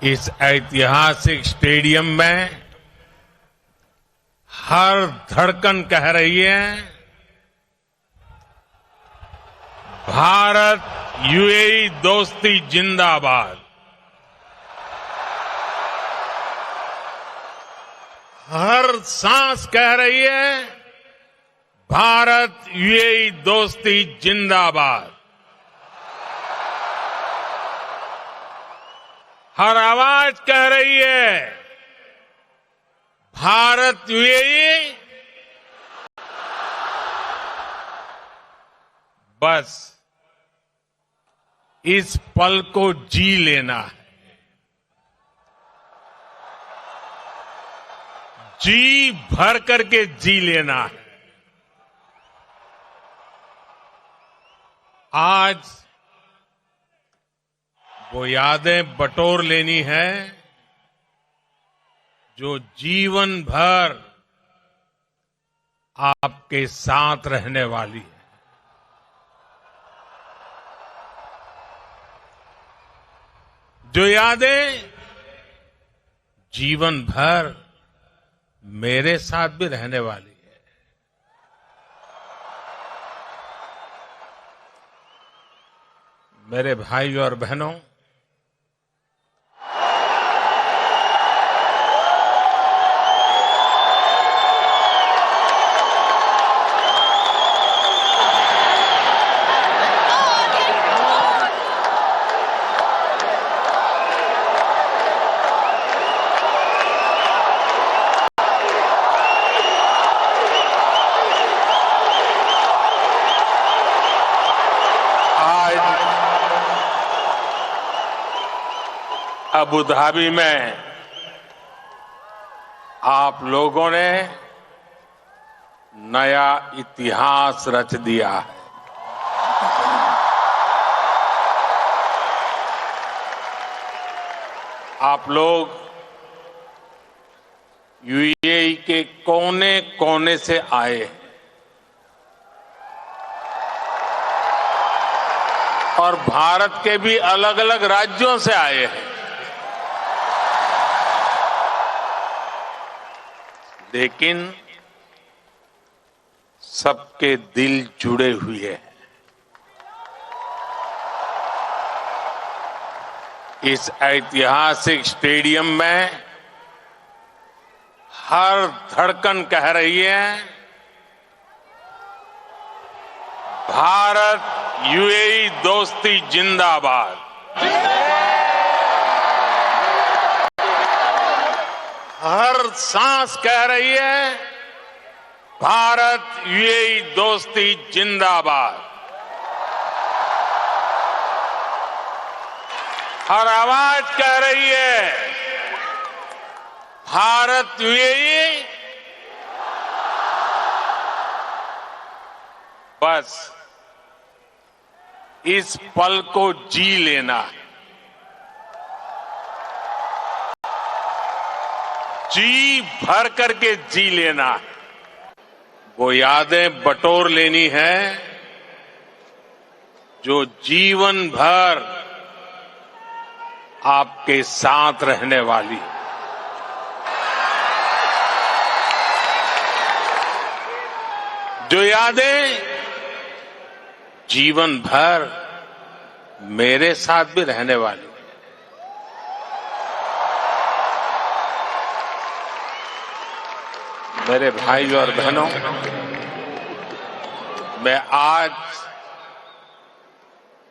इस ऐतिहासिक स्टेडियम में हर धड़कन कह रही है, भारत यूएई दोस्ती जिंदाबाद। हर सांस कह रही है, भारत यूएई दोस्ती जिंदाबाद। हर आवाज कह रही है, भारत यूएई बस इस पल को जी लेना है, जी भर करके जी लेना है। आज वो यादें बटोर लेनी है जो जीवन भर आपके साथ रहने वाली है। जो यादें जीवन भर मेरे साथ भी रहने वाली है। मेरे भाइयों और बहनों, अबू धाबी में आप लोगों ने नया इतिहास रच दिया है। आप लोग यूएई के कोने कोने से आए हैं और भारत के भी अलग अलग राज्यों से आए हैं, लेकिन सबके दिल जुड़े हुए हैं। इस ऐतिहासिक स्टेडियम में हर धड़कन कह रही है, भारत यूएई दोस्ती जिंदाबाद। हर सांस कह रही है, भारत यूएई दोस्ती जिंदाबाद। हर आवाज कह रही है, भारत यूएई बस इस पल को जी लेना है, जी भर करके जी लेना है। वो यादें बटोर लेनी है जो जीवन भर आपके साथ रहने वाली है। जो यादें जीवन भर मेरे साथ भी रहने वाली है। मेरे भाइयों और बहनों, मैं आज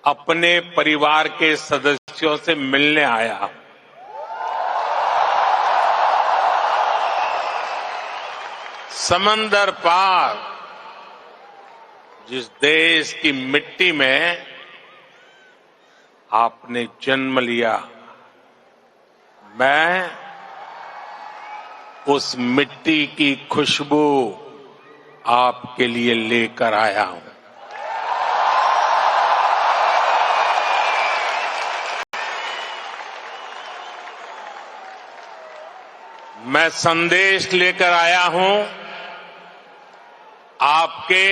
अपने परिवार के सदस्यों से मिलने आया हूं। समंदर पार जिस देश की मिट्टी में आपने जन्म लिया, मैं उस मिट्टी की खुशबू आपके लिए लेकर आया हूं। मैं संदेश लेकर आया हूं आपके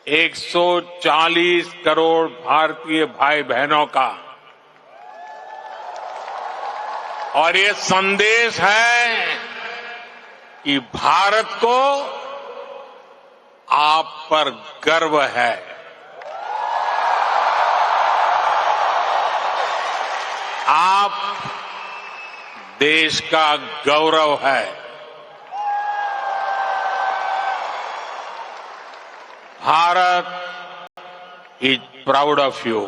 140 करोड़ भारतीय भाई बहनों का, और ये संदेश है कि भारत को आप पर गर्व है। आप देश का गौरव है। Bharat is proud of you.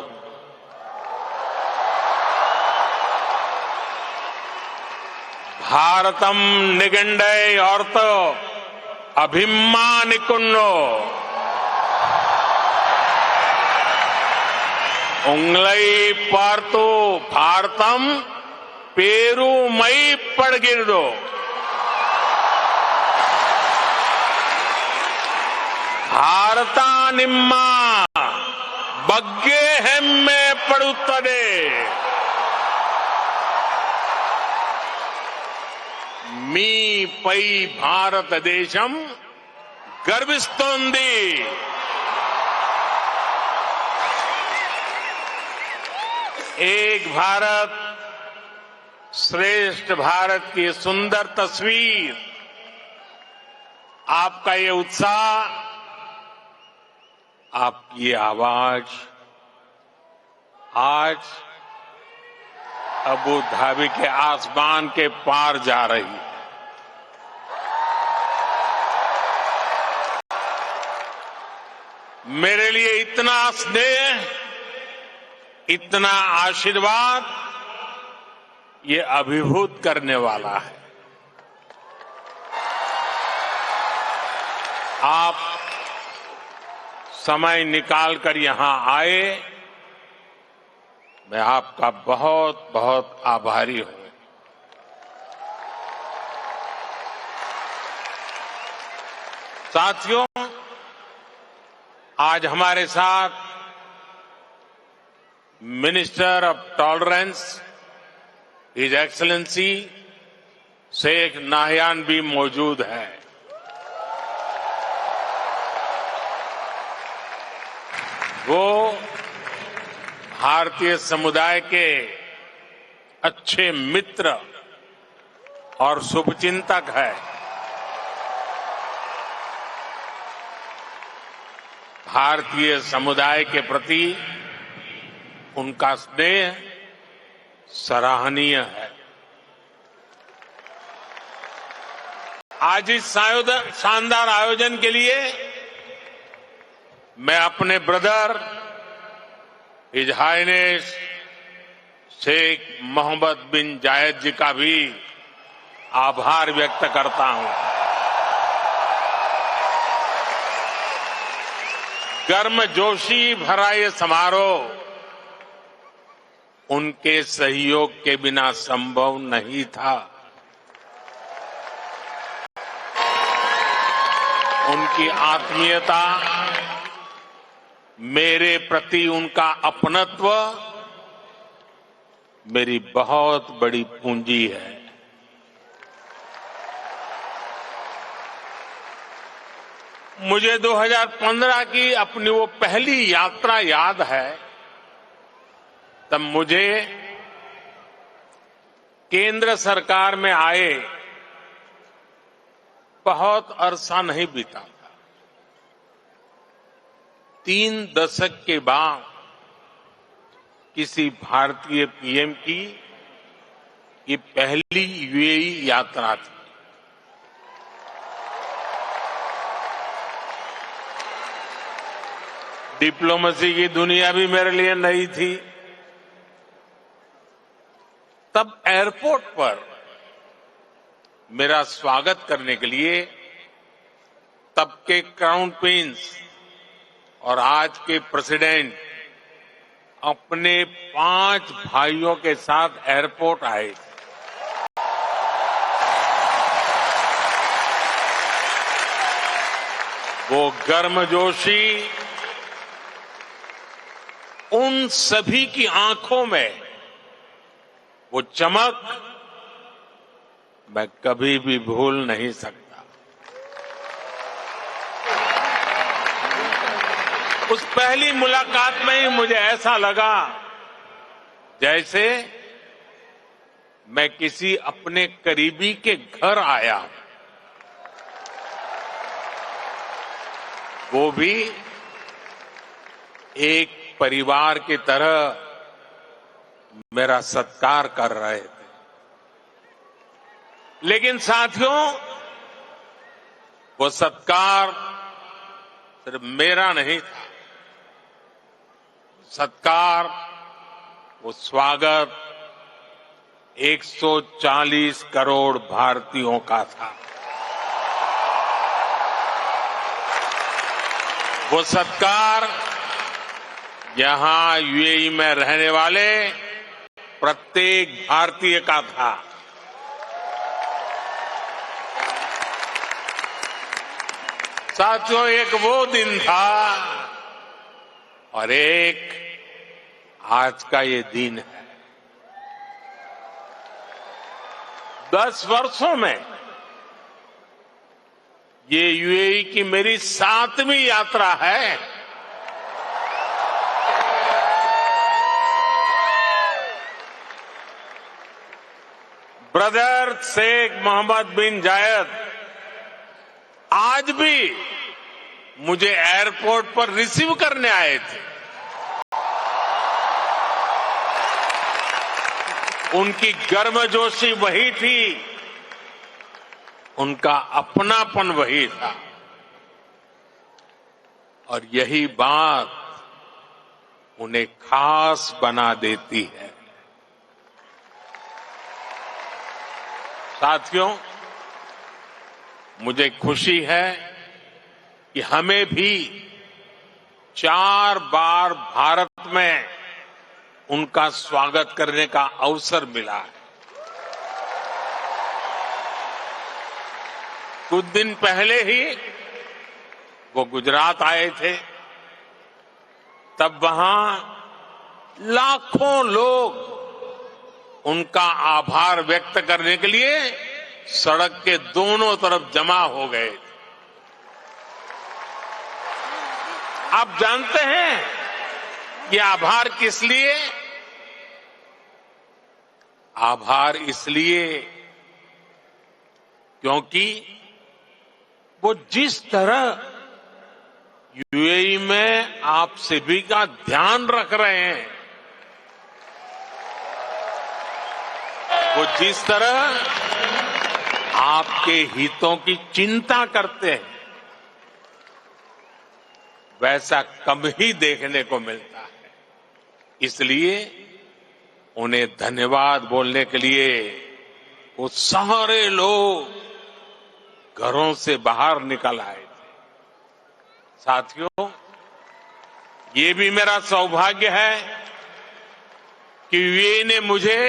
Bharatham निगंडे औरतो अभिमानिकुन्नो उंगलई पार्तो भारतम पेरू मई पड़गिरदो। भारता निम्मा बग्गे हेम्मे पड़ुत्तदे। मी पै भारत देशम गर्विस्तोंदी। एक भारत श्रेष्ठ भारत की सुंदर तस्वीर, आपका ये उत्साह, आपकी आवाज आज अबू धाबी के आसमान के पार जा रही है। मेरे लिए इतना स्नेह, इतना आशीर्वाद, ये अभिभूत करने वाला है। आप समय निकालकर यहां आए, मैं आपका बहुत बहुत आभारी हूं। साथियों, आज हमारे साथ minister of tolerance his excellency Sheikh Nahyan भी मौजूद हैं। वो भारतीय समुदाय के अच्छे मित्र और शुभचिंतक है। भारतीय समुदाय के प्रति उनका स्नेह सराहनीय है। आज इस शानदार आयोजन के लिए मैं अपने brother his highness Sheikh Mohammed bin Zayed ji का भी आभार व्यक्त करता हूं। गर्मजोशी भरा ये समारोह उनके सहयोग के बिना संभव नहीं था। उनकी आत्मीयता, मेरे प्रति उनका अपनत्व मेरी बहुत बड़ी पूंजी है। मुझे 2015 की अपनी वो पहली यात्रा याद है। तब मुझे केंद्र सरकार में आए बहुत अरसा नहीं बीता था। 3 दशक के बाद किसी भारतीय पीएम की ये पहली यूएई यात्रा थी। डिप्लोमेसी की दुनिया भी मेरे लिए नई थी। तब एयरपोर्ट पर मेरा स्वागत करने के लिए तब के क्राउन प्रिंस और आज के प्रेसिडेंट अपने 5 भाइयों के साथ एयरपोर्ट आए। वो गर्मजोशी उन सभी की आंखों में वो चमक मैं कभी भी भूल नहीं सकता। उस पहली मुलाकात में ही मुझे ऐसा लगा जैसे मैं किसी अपने करीबी के घर आया हूं, वो भी एक परिवार की तरह मेरा सत्कार कर रहे थे। लेकिन साथियों, वो सत्कार सिर्फ मेरा नहीं था। सत्कार, वो स्वागत 140 करोड़ भारतीयों का था। वो सत्कार यहां यूएई में रहने वाले प्रत्येक भारतीय का था। साथियों, एक वो दिन था और एक आज का ये दिन है। 10 वर्षों में ये यूएई की मेरी 7वीं यात्रा है। ब्रदर शेख मोहम्मद बिन जायद आज भी मुझे एयरपोर्ट पर रिसीव करने आए थे। उनकी गर्मजोशी वही थी, उनका अपनापन वही था, और यही बात उन्हें खास बना देती है। साथियों, मुझे खुशी है कि हमें भी 4 बार भारत में उनका स्वागत करने का अवसर मिला है। कुछ दिन पहले ही वो गुजरात आए थे, तब वहां लाखों लोग उनका आभार व्यक्त करने के लिए सड़क के दोनों तरफ जमा हो गए। आप जानते हैं ये आभार किस लिए? आभार इसलिए क्योंकि वो जिस तरह यूएई में आप सभी का ध्यान रख रहे हैं, वो जिस तरह आपके हितों की चिंता करते हैं, वैसा कम ही देखने को मिलता है। इसलिए उन्हें धन्यवाद बोलने के लिए वो सारे लोग घरों से बाहर निकल आए थे। साथियों, ये भी मेरा सौभाग्य है कि वे ने मुझे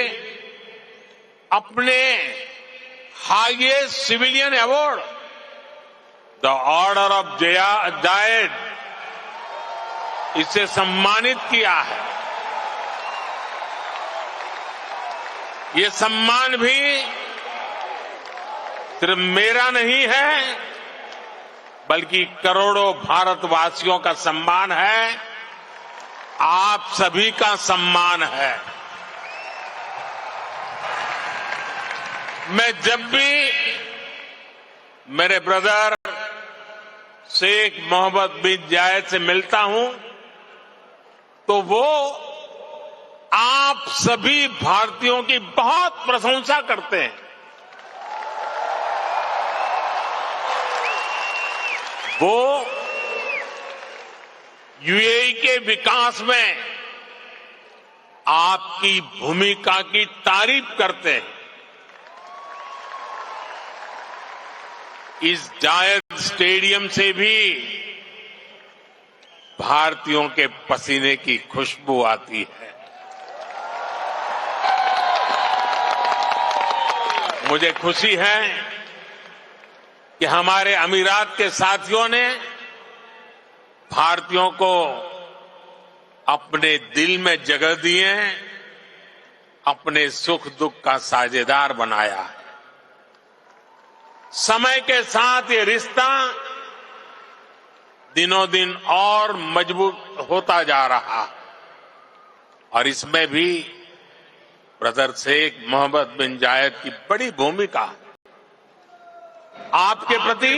अपने highest civilian award the order of Zayed इससे सम्मानित किया है। ये सम्मान भी सिर्फ मेरा नहीं है, बल्कि करोड़ों भारतवासियों का सम्मान है, आप सभी का सम्मान है। मैं जब भी मेरे ब्रदर शेख मोहम्मद बिन जायद से मिलता हूं, तो वो आप सभी भारतीयों की बहुत प्रशंसा करते हैं। वो यूएई के विकास में आपकी भूमिका की तारीफ करते हैं। इस जायद स्टेडियम से भी भारतीयों के पसीने की खुशबू आती है। मुझे खुशी है कि हमारे अमीरात के साथियों ने भारतीयों को अपने दिल में जगह दिए, अपने सुख दुख का साझेदार बनाया है। समय के साथ ये रिश्ता दिनों दिन और मजबूत होता जा रहा है, और इसमें भी ब्रदर शेख मोहम्मद बिन जायद की बड़ी भूमिका है। आपके प्रति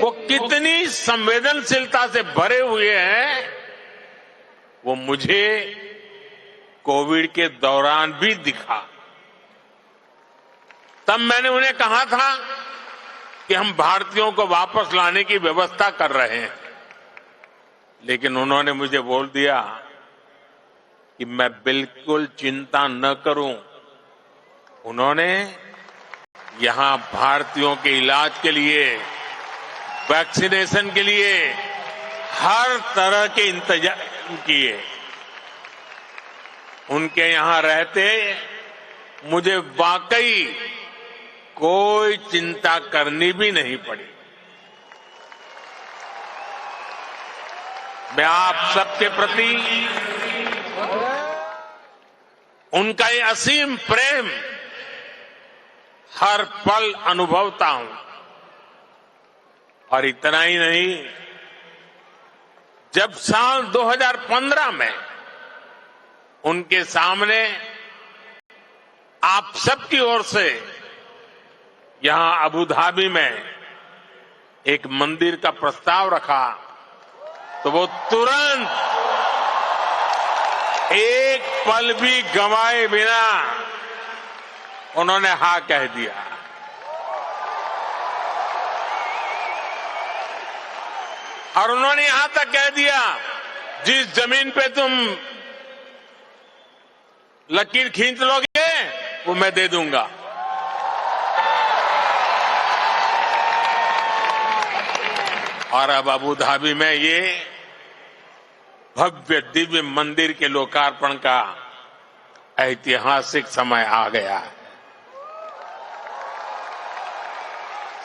वो कितनी संवेदनशीलता से भरे हुए हैं, वो मुझे कोविड के दौरान भी दिखा। तब मैंने उन्हें कहा था कि हम भारतीयों को वापस लाने की व्यवस्था कर रहे हैं, लेकिन उन्होंने मुझे बोल दिया कि मैं बिल्कुल चिंता न करूं। उन्होंने यहां भारतीयों के इलाज के लिए, वैक्सीनेशन के लिए हर तरह के इंतजाम किए। उनके यहां रहते मुझे वाकई कोई चिंता करनी भी नहीं पड़ी। मैं आप सबके प्रति उनका ये असीम प्रेम हर पल अनुभवता हूं। और इतना ही नहीं, जब साल 2015 में उनके सामने आप सबकी ओर से यहां अबू धाबी में एक मंदिर का प्रस्ताव रखा, तो वो तुरंत एक पल भी गंवाए बिना उन्होंने हाँ कह दिया। और उन्होंने यहां तक कह दिया, जिस जमीन पे तुम लकीर खींच लोगे वो मैं दे दूंगा। और अब अबू धाबी में ये भव्य दिव्य मंदिर के लोकार्पण का ऐतिहासिक समय आ गया है।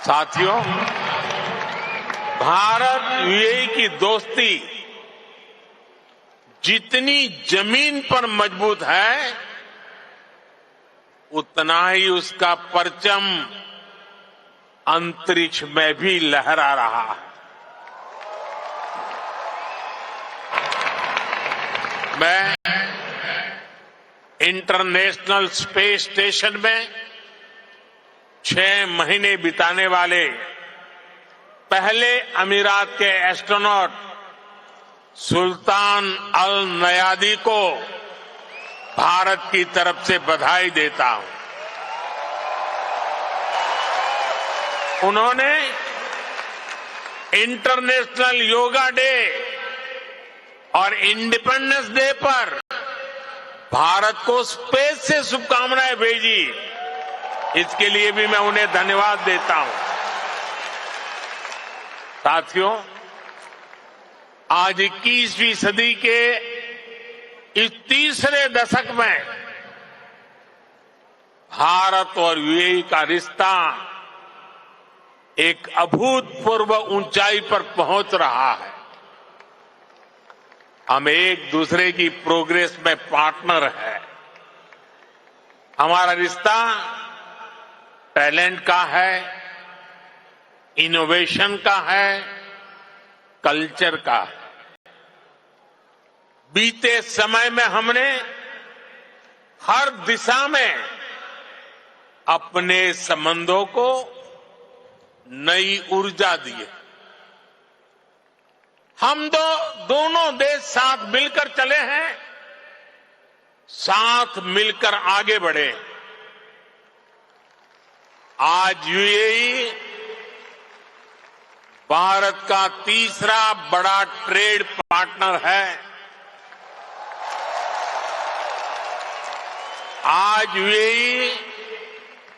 साथियों, भारत यूएई की दोस्ती जितनी जमीन पर मजबूत है, उतना ही उसका परचम अंतरिक्ष में भी लहरा रहा है। मैं इंटरनेशनल स्पेस स्टेशन में 6 महीने बिताने वाले पहले अमीरात के एस्ट्रोनॉट सुल्तान अल नयादी को भारत की तरफ से बधाई देता हूं। उन्होंने इंटरनेशनल योगा डे और इंडिपेंडेंस डे पर भारत को स्पेस से शुभकामनाएं भेजी। इसके लिए भी मैं उन्हें धन्यवाद देता हूं। साथियों, आज 21वीं सदी के इस तीसरे दशक में भारत और यूएई का रिश्ता एक अभूतपूर्व ऊंचाई पर पहुंच रहा है। हम एक दूसरे की प्रोग्रेस में पार्टनर हैं। हमारा रिश्ता टैलेंट का है, इनोवेशन का है, कल्चर का है। बीते समय में हमने हर दिशा में अपने संबंधों को नई ऊर्जा दी है। हम दोनों देश साथ मिलकर चले हैं, साथ मिलकर आगे बढ़े। आज यूएई भारत का तीसरा बड़ा ट्रेड पार्टनर है। आज यूएई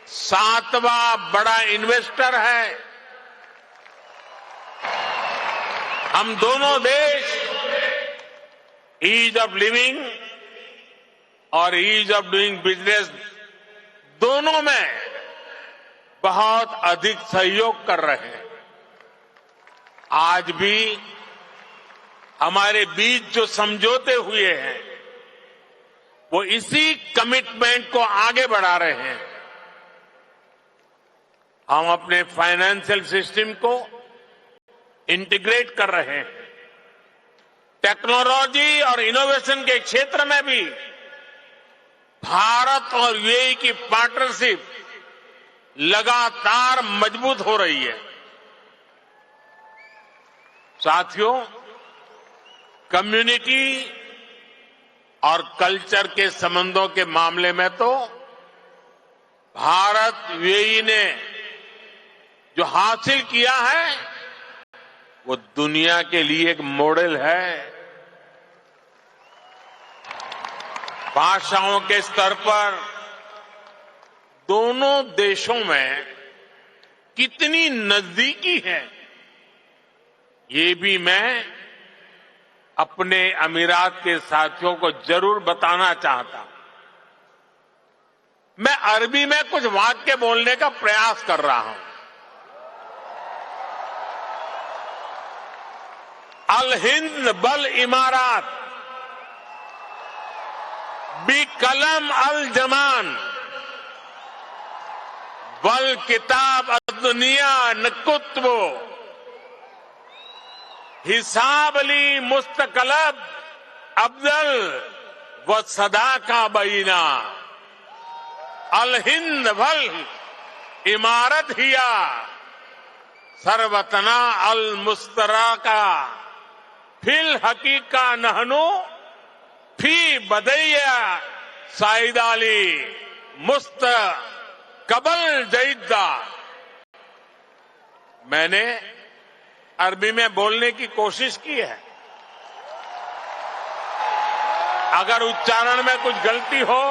7वां बड़ा इन्वेस्टर है। हम दोनों देश ईज ऑफ लिविंग और ईज ऑफ डूइंग बिजनेस दोनों में बहुत अधिक सहयोग कर रहे हैं। आज भी हमारे बीच जो समझौते हुए हैं, वो इसी कमिटमेंट को आगे बढ़ा रहे हैं। हम अपने फाइनेंशियल सिस्टम को इंटीग्रेट कर रहे हैं। टेक्नोलॉजी और इनोवेशन के क्षेत्र में भी भारत और यूएई की पार्टनरशिप लगातार मजबूत हो रही है। साथियों, कम्युनिटी और कल्चर के संबंधों के मामले में तो भारत यूएई ने जो हासिल किया है वो दुनिया के लिए एक मॉडल है। भाषाओं के स्तर पर दोनों देशों में कितनी नजदीकी है, ये भी मैं अपने अमीरात के साथियों को जरूर बताना चाहता हूं। मैं अरबी में कुछ वाक्य बोलने का प्रयास कर रहा हूं। अल हिंद बल इमारात बी कलम अल जमान बल किताब दुनिया नकुत्बो हिसाब अली मुस्तकलब अब्दल व सदा का बीना अल हिंद वल इमारत हिया सरवतना अल मुस्तरा का फिल हकीका नहनो फी बदैया साइदाली मुस्त कबल जईदा। मैंने अरबी में बोलने की कोशिश की है। अगर उच्चारण में कुछ गलती हो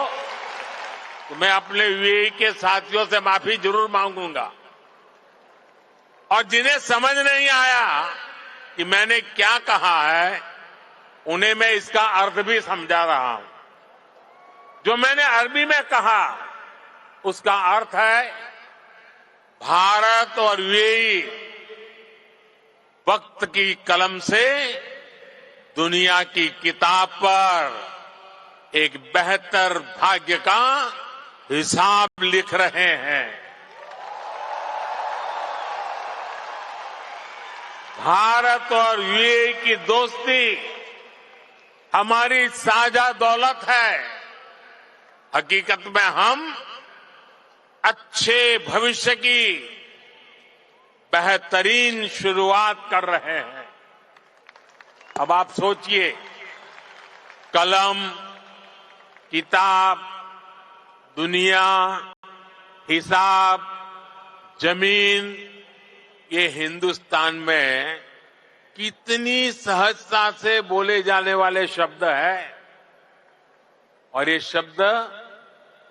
तो मैं अपने यूएई के साथियों से माफी जरूर मांगूंगा। और जिन्हें समझ नहीं आया कि मैंने क्या कहा है, उन्हें मैं इसका अर्थ भी समझा रहा हूं। जो मैंने अरबी में कहा उसका अर्थ है भारत और यूएई वक्त की कलम से दुनिया की किताब पर एक बेहतर भाग्य का हिसाब लिख रहे हैं। भारत और यूएई की दोस्ती हमारी साझा दौलत है। हकीकत में हम अच्छे भविष्य की बेहतरीन शुरुआत कर रहे हैं। अब आप सोचिए, कलम, किताब, दुनिया, हिसाब, जमीन, ये हिंदुस्तान में कितनी सहजता से बोले जाने वाले शब्द हैं। और ये शब्द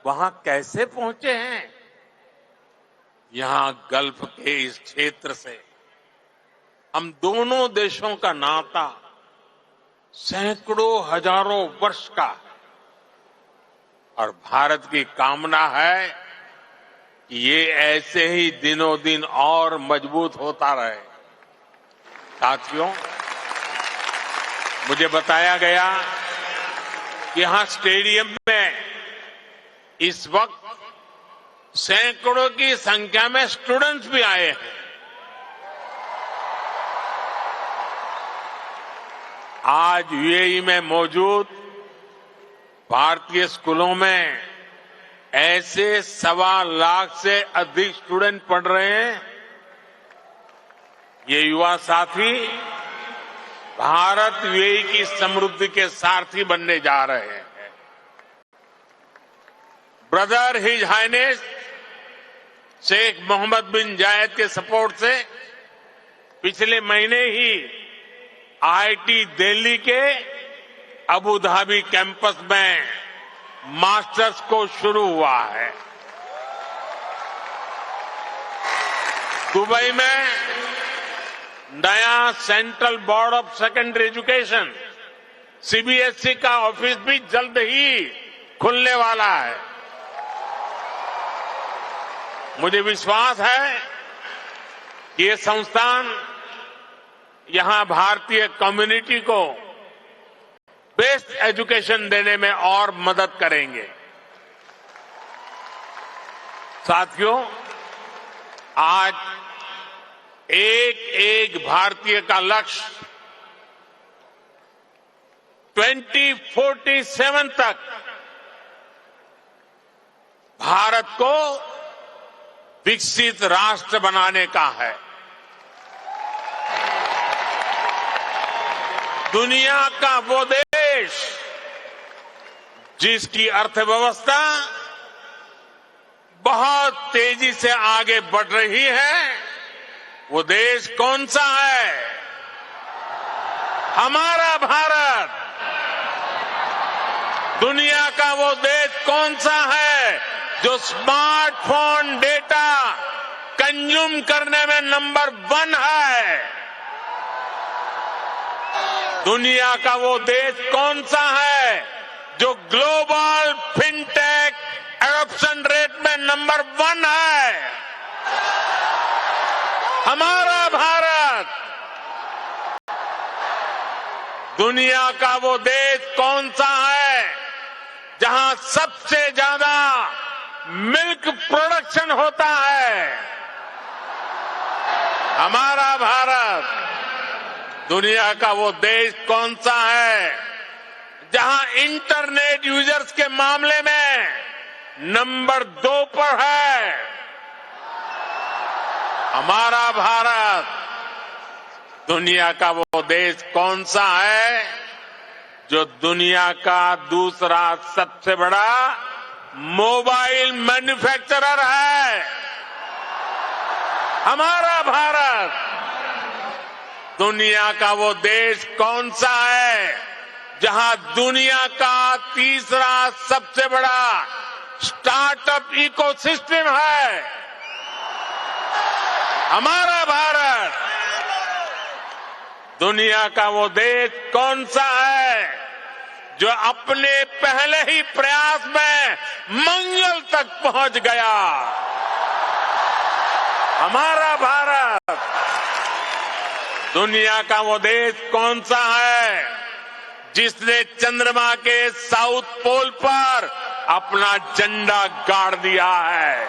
वहां कैसे पहुंचे हैं? यहां गल्फ के इस क्षेत्र से हम दोनों देशों का नाता सैकड़ों हजारों वर्ष का, और भारत की कामना है कि ये ऐसे ही दिनों दिन और मजबूत होता रहे। साथियों, मुझे बताया गया कि यहां स्टेडियम में इस वक्त सैकड़ों की संख्या में स्टूडेंट्स भी आए हैं। आज यूएई में मौजूद भारतीय स्कूलों में ऐसे 1.25 लाख से अधिक स्टूडेंट पढ़ रहे हैं। ये युवा साथी भारत यूएई की समृद्धि के सारथी बनने जा रहे हैं। Brother his highness Sheikh Mohammed bin Zayed के सपोर्ट से पिछले महीने ही आईआईटी दिल्ली के अबू धाबी कैंपस में मास्टर्स कोर्स शुरू हुआ है। दुबई में नया central board of secondary education CBSE का ऑफिस भी जल्द ही खुलने वाला है। मुझे विश्वास है कि ये संस्थान यहां भारतीय कम्युनिटी को बेस्ट एजुकेशन देने में और मदद करेंगे। साथियों, आज एक एक भारतीय का लक्ष्य 2047 तक भारत को विकसित राष्ट्र बनाने का है। दुनिया का वो देश जिसकी अर्थव्यवस्था बहुत तेजी से आगे बढ़ रही है, वो देश कौन सा है? हमारा भारत। दुनिया का वो देश कौन सा है जो स्मार्टफोन डेटा कंज्यूम करने में नंबर 1 है? दुनिया का वो देश कौन सा है जो ग्लोबल फिनटेक एडॉप्शन रेट में नंबर 1 है? हमारा भारत। दुनिया का वो देश कौन सा है जहां सबसे ज्यादा मिल्क प्रोडक्शन होता है? हमारा भारत। दुनिया का वो देश कौन सा है जहां इंटरनेट यूजर्स के मामले में नंबर 2 पर है? हमारा भारत। दुनिया का वो देश कौन सा है जो दुनिया का दूसरा सबसे बड़ा मोबाइल मैन्युफैक्चरर है? हमारा भारत। दुनिया का वो देश कौन सा है जहां दुनिया का तीसरा सबसे बड़ा स्टार्टअप इकोसिस्टम है? हमारा भारत। दुनिया का वो देश कौन सा है जो अपने पहले ही प्रयास में मंगल तक पहुंच गया? हमारा भारत। दुनिया का वो देश कौन सा है जिसने चंद्रमा के साउथ पोल पर अपना झंडा गाड़ दिया है?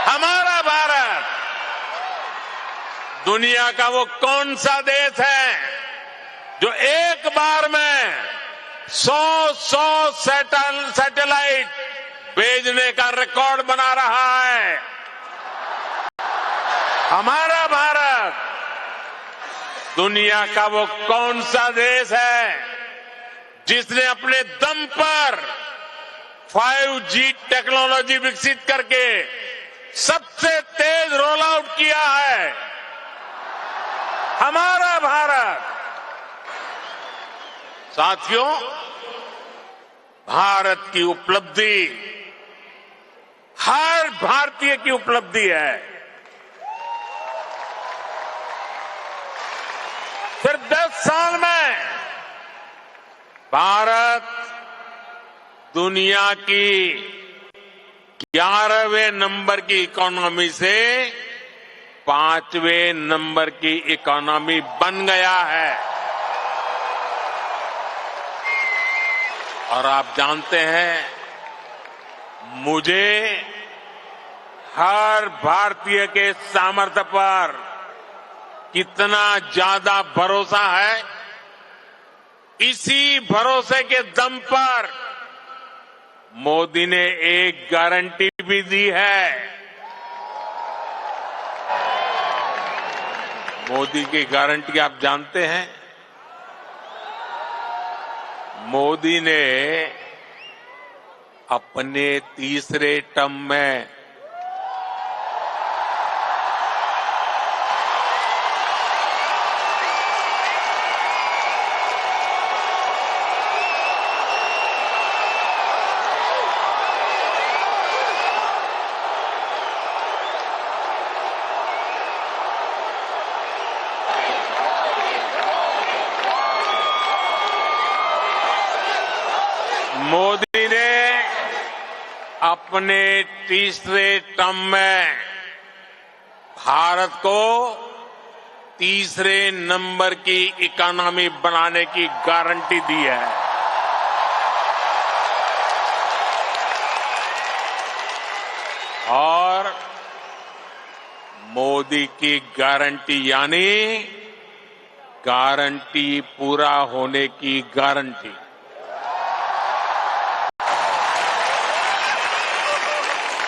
हमारा भारत। दुनिया का वो कौन सा देश है जो एक बार में 100 सैटेलाइट भेजने का रिकॉर्ड बना रहा है? हमारा भारत। दुनिया का वो कौन सा देश है जिसने अपने दम पर 5G टेक्नोलॉजी विकसित करके सबसे तेज रोल आउट किया है? हमारा भारत। साथियों, भारत की उपलब्धि हर भारतीय की उपलब्धि है। सिर्फ 10 साल में भारत दुनिया की 11वें नंबर की इकोनॉमी से 5वें नंबर की इकोनॉमी बन गया है। और आप जानते हैं, मुझे हर भारतीय के सामर्थ्य पर कितना ज्यादा भरोसा है, इसी भरोसे के दम पर मोदी ने एक गारंटी भी दी है। मोदी की गारंटी आप जानते हैं? मोदी ने अपने तीसरे टर्म में मोदी ने अपने तीसरे टर्म में भारत को तीसरे नंबर की इकोनॉमी बनाने की गारंटी दी है। और मोदी की गारंटी यानी गारंटी पूरा होने की गारंटी।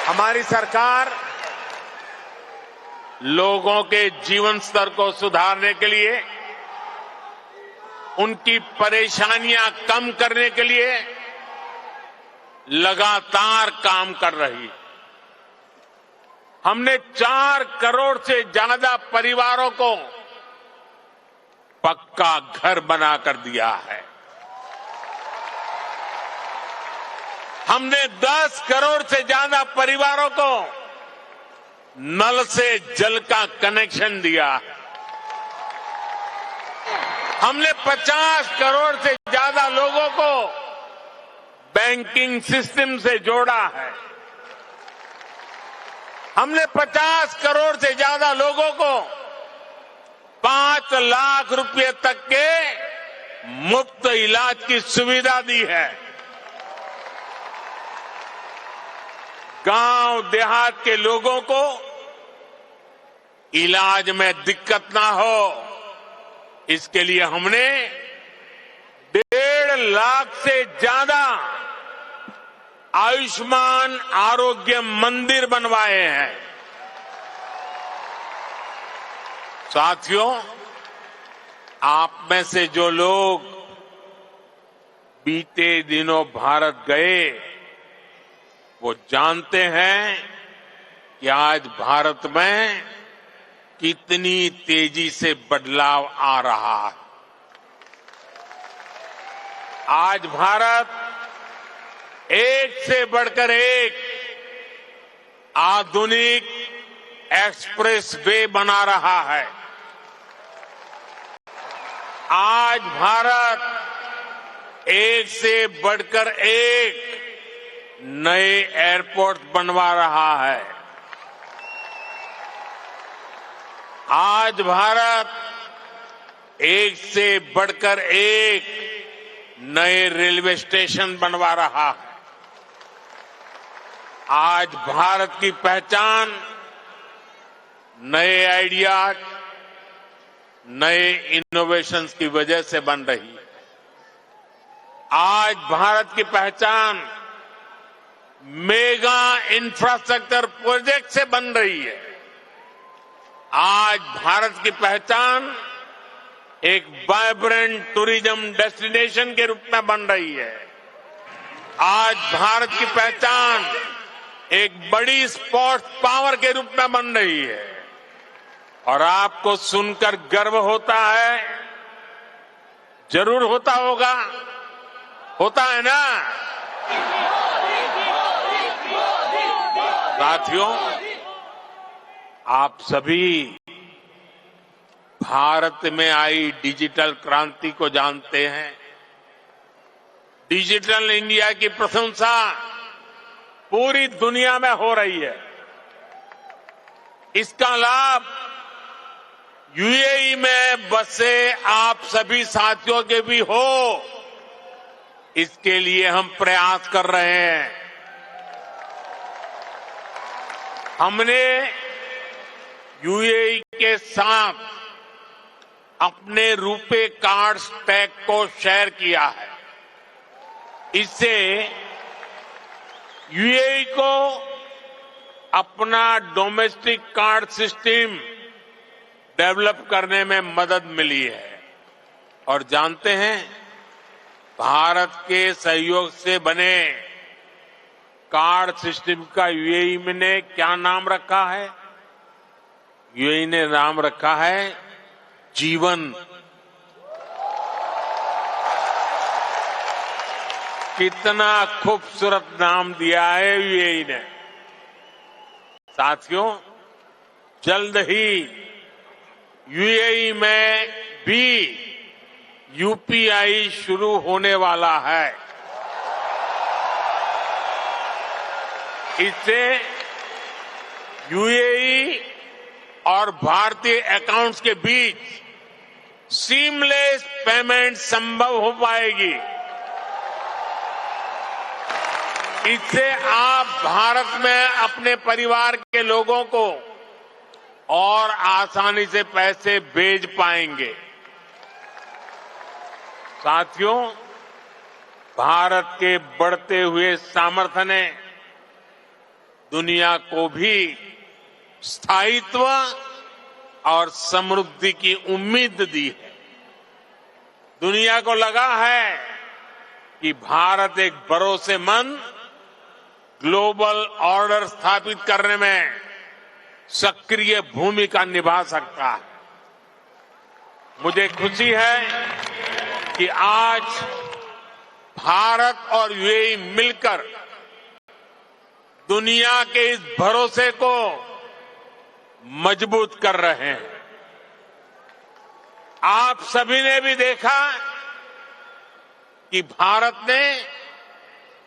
हमारी सरकार लोगों के जीवन स्तर को सुधारने के लिए, उनकी परेशानियां कम करने के लिए लगातार काम कर रही। हमने 4 करोड़ से ज्यादा परिवारों को पक्का घर बनाकर दिया है। हमने 10 करोड़ से ज्यादा परिवारों को नल से जल का कनेक्शन दिया है। हमने 50 करोड़ से ज्यादा लोगों को बैंकिंग सिस्टम से जोड़ा है। हमने 50 करोड़ से ज्यादा लोगों को 5 लाख रुपए तक के मुफ्त इलाज की सुविधा दी है। गांव देहात के लोगों को इलाज में दिक्कत ना हो, इसके लिए हमने 1.5 लाख से ज्यादा आयुष्मान आरोग्य मंदिर बनवाए हैं। साथियों, आप में से जो लोग बीते दिनों भारत गए, वो जानते हैं कि आज भारत में कितनी तेजी से बदलाव आ रहा है। आज भारत एक से बढ़कर एक आधुनिक एक्सप्रेस वे बना रहा है। आज भारत एक से बढ़कर एक नए एयरपोर्ट बनवा रहा है। आज भारत एक से बढ़कर एक नए रेलवे स्टेशन बनवा रहा है। आज भारत की पहचान नए आइडियाज, नए इनोवेशंस की वजह से बन रही है। आज भारत की पहचान मेगा इंफ्रास्ट्रक्चर प्रोजेक्ट से बन रही है। आज भारत की पहचान एक वाइब्रेंट टूरिज्म डेस्टिनेशन के रूप में बन रही है। आज भारत की पहचान एक बड़ी स्पोर्ट्स पावर के रूप में बन रही है। और आपको सुनकर गर्व होता है, जरूर होता होगा, होता है ना? साथियों, आप सभी भारत में आई डिजिटल क्रांति को जानते हैं। डिजिटल इंडिया की प्रशंसा पूरी दुनिया में हो रही है। इसका लाभ यूएई में बसे आप सभी साथियों के भी हो, इसके लिए हम प्रयास कर रहे हैं। हमने यूएई के साथ अपने रुपे कार्ड स्टैक को शेयर किया है। इससे यूएई को अपना डोमेस्टिक कार्ड सिस्टम डेवलप करने में मदद मिली है। और जानते हैं, भारत के सहयोग से बने कार्ड सिस्टम का यूएई ने क्या नाम रखा है? यूएई ने नाम रखा है जीवन। कितना खूबसूरत नाम दिया है यूएई ने। साथियों, जल्द ही यूएई में भी यूपीआई शुरू होने वाला है। इससे यूएई और भारतीय अकाउंट्स के बीच सीमलेस पेमेंट संभव हो पाएगी। इससे आप भारत में अपने परिवार के लोगों को और आसानी से पैसे भेज पाएंगे। साथियों, भारत के बढ़ते हुए सामर्थ्य ने दुनिया को भी स्थायित्व और समृद्धि की उम्मीद दी है। दुनिया को लगा है कि भारत एक भरोसेमंद ग्लोबल ऑर्डर स्थापित करने में सक्रिय भूमिका निभा सकता है। मुझे खुशी है कि आज भारत और यूएई मिलकर दुनिया के इस भरोसे को मजबूत कर रहे हैं। आप सभी ने भी देखा कि भारत ने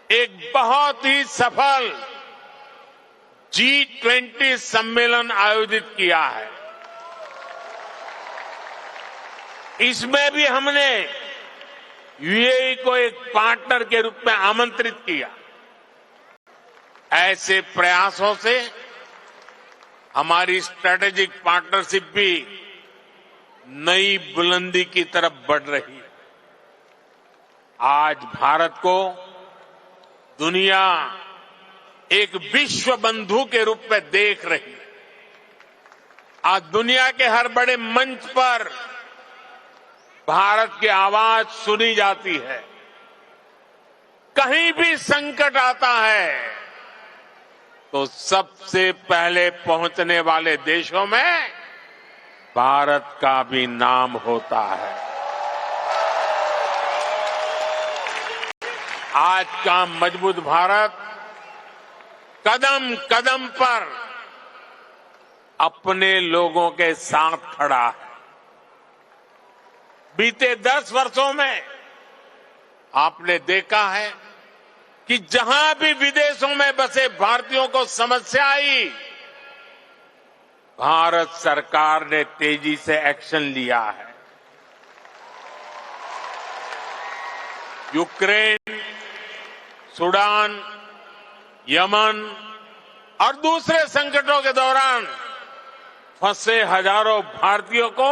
एक बहुत ही सफल G20 सम्मेलन आयोजित किया है। इसमें भी हमने यूएई को एक पार्टनर के रूप में आमंत्रित किया। ऐसे प्रयासों से हमारी स्ट्रेटेजिक पार्टनरशिप भी नई बुलंदी की तरफ बढ़ रही है। आज भारत को दुनिया एक विश्व बंधु के रूप में देख रही है। आज दुनिया के हर बड़े मंच पर भारत की आवाज सुनी जाती है। कहीं भी संकट आता है तो सबसे पहले पहुंचने वाले देशों में भारत का भी नाम होता है। आज का मजबूत भारत कदम कदम पर अपने लोगों के साथ खड़ा है। बीते 10 वर्षों में आपने देखा है कि जहां भी विदेशों में बसे भारतीयों को समस्या आई, भारत सरकार ने तेजी से एक्शन लिया है। यूक्रेन, सूडान, यमन और दूसरे संकटों के दौरान फंसे हजारों भारतीयों को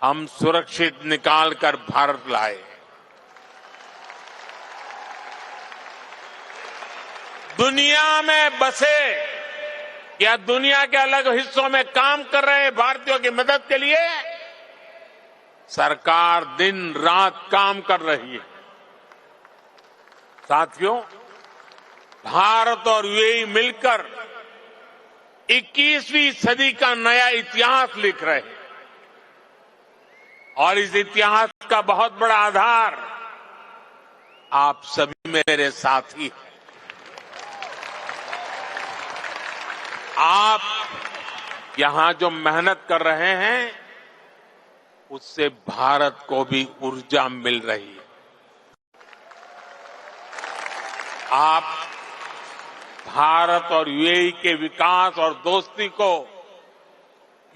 हम सुरक्षित निकालकर भारत लाए। दुनिया में बसे या दुनिया के अलग हिस्सों में काम कर रहे भारतीयों की मदद के लिए सरकार दिन रात काम कर रही है। साथियों, भारत और यूएई मिलकर 21वीं सदी का नया इतिहास लिख रहे हैं और इस इतिहास का बहुत बड़ा आधार आप सभी मेरे साथी हैं। आप यहां जो मेहनत कर रहे हैं उससे भारत को भी ऊर्जा मिल रही है। आप भारत और यूएई के विकास और दोस्ती को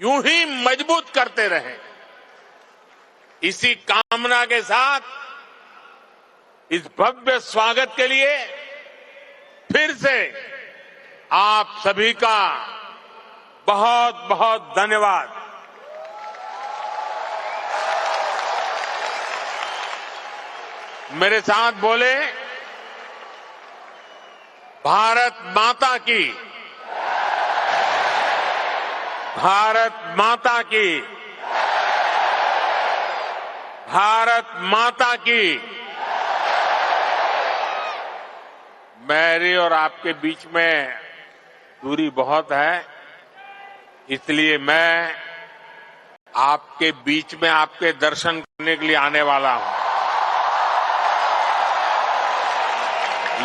यूं ही मजबूत करते रहें। इसी कामना के साथ इस भव्य स्वागत के लिए फिर से आप सभी का बहुत बहुत धन्यवाद। मेरे साथ बोले, भारत माता की, भारत माता की, भारत माता की। मेरी और आपके बीच में दूरी बहुत है, इसलिए मैं आपके बीच में आपके दर्शन करने के लिए आने वाला हूं।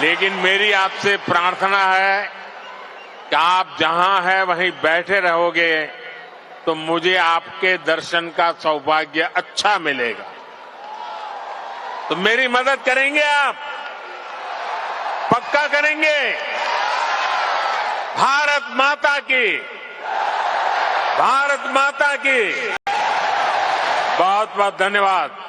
लेकिन मेरी आपसे प्रार्थना है कि आप जहां हैं वहीं बैठे रहोगे तो मुझे आपके दर्शन का सौभाग्य अच्छा मिलेगा। तो मेरी मदद करेंगे आप? पक्का करेंगे? भारत माता की, भारत माता की। बहुत बहुत धन्यवाद।